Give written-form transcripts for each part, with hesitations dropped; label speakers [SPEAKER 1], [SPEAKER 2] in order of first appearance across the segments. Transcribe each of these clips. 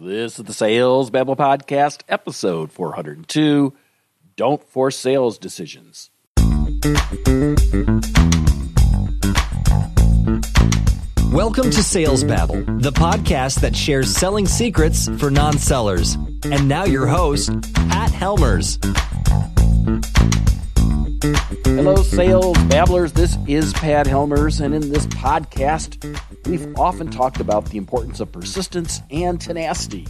[SPEAKER 1] This is the Sales Babble Podcast, episode 402, Don't Force Sales Decisions.
[SPEAKER 2] Welcome to Sales Babble, the podcast that shares selling secrets for non-sellers. And now your host, Pat Helmers.
[SPEAKER 1] Hello, Sales Babblers. This is Pat Helmers, and in this podcast, we've often talked about the importance of persistence and tenacity.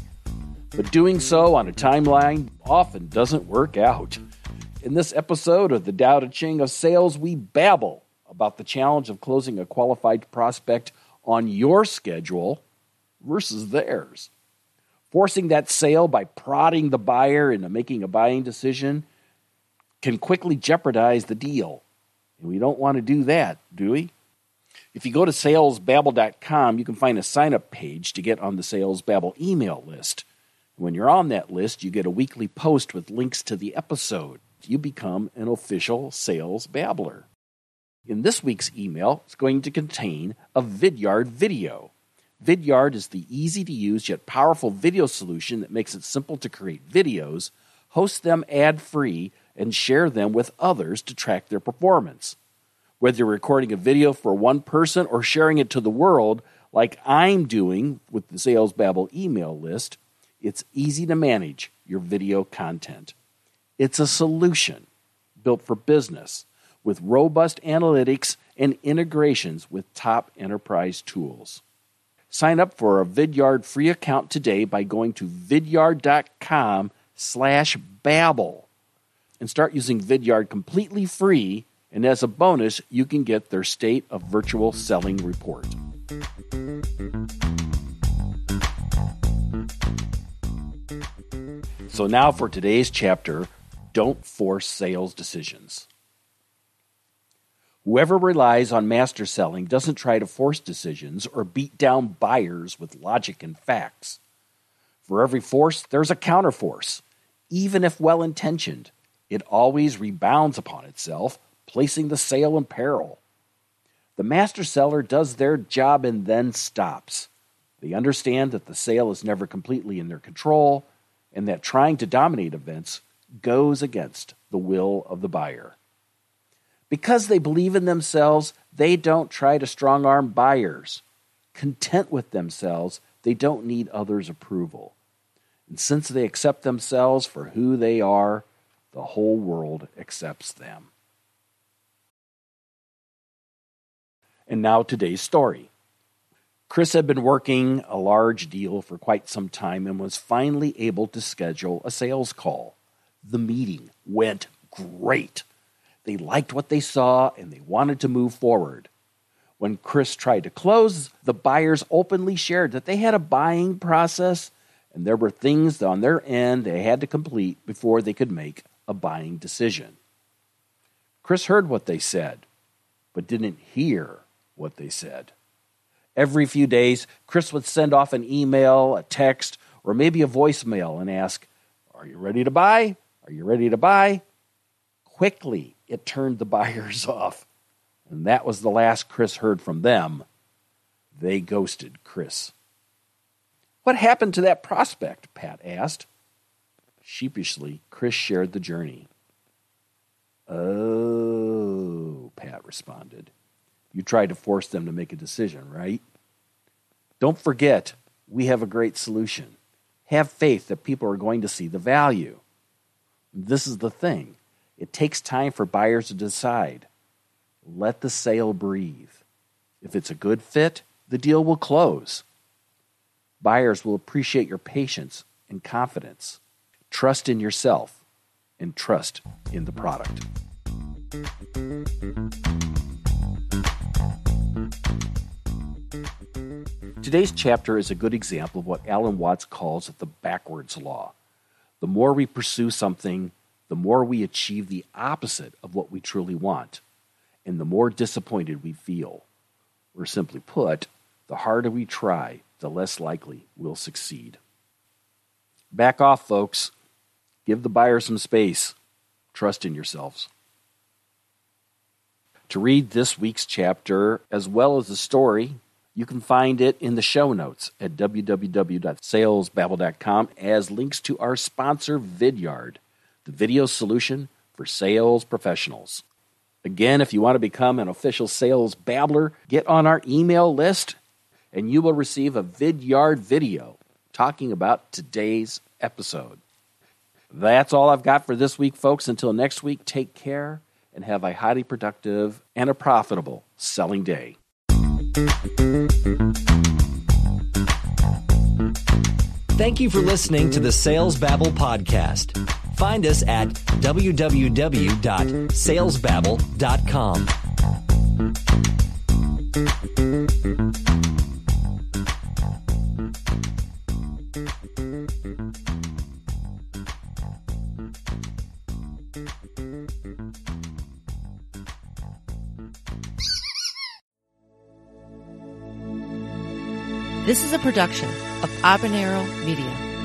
[SPEAKER 1] But doing so on a timeline often doesn't work out. In this episode of the Tao Te Ching of Sales, we babble about the challenge of closing a qualified prospect on your schedule versus theirs. Forcing that sale by prodding the buyer into making a buying decision can quickly jeopardize the deal. And we don't want to do that, do we? If you go to salesbabble.com, you can find a sign-up page to get on the Sales Babble email list. When you're on that list, you get a weekly post with links to the episode. You become an official Sales Babbler. In this week's email, it's going to contain a Vidyard video. Vidyard is the easy-to-use yet powerful video solution that makes it simple to create videos, host them ad-free, and share them with others to track their performance. Whether you're recording a video for one person or sharing it to the world, like I'm doing with the Sales Babble email list, it's easy to manage your video content. It's a solution built for business with robust analytics and integrations with top enterprise tools. Sign up for a Vidyard free account today by going to vidyard.com/babble and start using Vidyard completely free, and as a bonus, you can get their State of Virtual Selling report. So now for today's chapter, Don't Force Sales Decisions. Whoever relies on master selling doesn't try to force decisions or beat down buyers with logic and facts. For every force, there's a counterforce. Even if well-intentioned, it always rebounds upon itself, placing the sale in peril. The master seller does their job and then stops. They understand that the sale is never completely in their control and that trying to dominate events goes against the will of the buyer. Because they believe in themselves, they don't try to strong-arm buyers. Content with themselves, they don't need others' approval. And since they accept themselves for who they are, the whole world accepts them. And now today's story. Chris had been working a large deal for quite some time and was finally able to schedule a sales call. The meeting went great. They liked what they saw, and they wanted to move forward. When Chris tried to close, the buyers openly shared that they had a buying process, and there were things on their end they had to complete before they could make a buying decision. Chris heard what they said, but didn't hear what they said. Every few days, Chris would send off an email, a text, or maybe a voicemail and ask, "Are you ready to buy? Are you ready to buy?" Quickly, it turned the buyers off, and that was the last Chris heard from them. They ghosted Chris. "What happened to that prospect?" Pat asked. Sheepishly, Chris shared the journey. "Oh," Pat responded. "You tried to force them to make a decision, right? Don't forget, we have a great solution. Have faith that people are going to see the value. This is the thing. It takes time for buyers to decide. Let the sale breathe. If it's a good fit, the deal will close. Buyers will appreciate your patience and confidence. Trust in yourself and trust in the product." Today's chapter is a good example of what Alan Watts calls the backwards law. The more we pursue something, the more we achieve the opposite of what we truly want, and the more disappointed we feel. Or simply put, the harder we try, the less likely we'll succeed. Back off, folks. Give the buyer some space. Trust in yourselves. To read this week's chapter, as well as the story, You can find it in the show notes at www.salesbabble.com as links to our sponsor, Vidyard, the video solution for sales professionals. Again, if you want to become an official sales babbler, get on our email list and you will receive a Vidyard video talking about today's episode. That's all I've got for this week, folks. Until next week, take care and have a highly productive and a profitable selling day.
[SPEAKER 2] Thank you for listening to the Sales Babble podcast. Find us at www.salesbabble.com.
[SPEAKER 3] This is a production of Habanero Media.